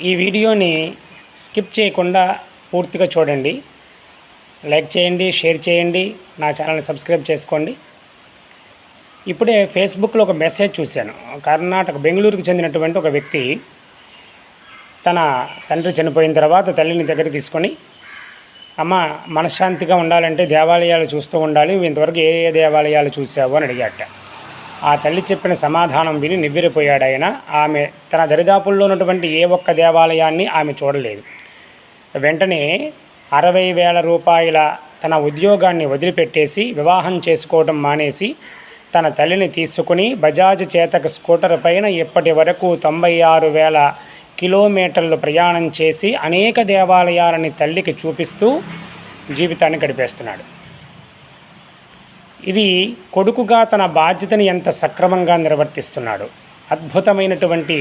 ఈ వీడియోని స్కిప్ చేయకుండా పూర్తిగా చూడండి. లైక్ చేయండి, షేర్ చేయండి, నా ఛానల్ని సబ్స్క్రైబ్ చేసుకోండి. ఇప్పుడే ఫేస్బుక్లో ఒక మెసేజ్ చూశాను. కర్ణాటక బెంగళూరుకు చెందినటువంటి ఒక వ్యక్తి తన తండ్రి చనిపోయిన తర్వాత తల్లిని దగ్గరికి తీసుకొని, అమ్మ మనశ్శాంతిగా ఉండాలంటే దేవాలయాలు చూస్తూ ఉండాలి, ఇంతవరకు ఏ ఏ దేవాలయాలు చూసావు అని అడిగాట. ఆ తల్లి చెప్పిన సమాధానం విని నివ్వెరపోయాడు ఆయన. ఆమె తన దరిదాపుల్లో ఉన్నటువంటి ఏ ఒక్క దేవాలయాన్ని ఆమె చూడలేదు. వెంటనే 60,000 రూపాయల తన ఉద్యోగాన్ని వదిలిపెట్టేసి వివాహం చేసుకోవడం మానేసి తన తల్లిని తీసుకుని బజాజ్ చేతక స్కూటర్ పైన ఇప్పటి వరకు 96,000 కిలోమీటర్లు ప్రయాణం చేసి అనేక దేవాలయాలని తల్లికి చూపిస్తూ జీవితాన్ని గడిపేస్తున్నాడు. ఇది కొడుకుగా తన బాధ్యతని ఎంత సక్రమంగా నిర్వర్తిస్తున్నాడు. అద్భుతమైనటువంటి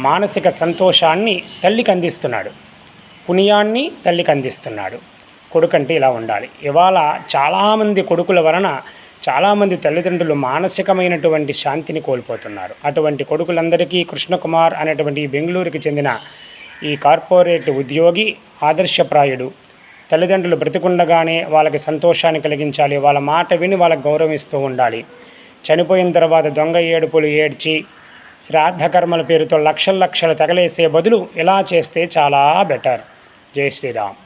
మానసిక సంతోషాన్ని తల్లికి అందిస్తున్నాడు, పుణ్యాన్ని తల్లికి అందిస్తున్నాడు. కొడుకంటే ఇలా ఉండాలి. ఇవాళ చాలామంది కొడుకుల వలన చాలామంది తల్లిదండ్రులు మానసికమైనటువంటి శాంతిని కోల్పోతున్నారు. అటువంటి కొడుకులందరికీ కృష్ణకుమార్ అనేటువంటి బెంగళూరుకి చెందిన ఈ కార్పొరేట్ ఉద్యోగి ఆదర్శప్రాయుడు. తల్లిదండ్రులు బ్రతికుండగానే వాళ్ళకి సంతోషాన్ని కలిగించాలి, వాళ్ళ మాట విని వాళ్ళకి గౌరవిస్తూ ఉండాలి. చనిపోయిన తర్వాత దొంగ ఏడుపులు ఏడ్చి శ్రాద్ధ కర్మల పేరుతో లక్షలు తగలేసే బదులు ఇలా చేస్తే చాలా బెటర్. జై శ్రీరామ్.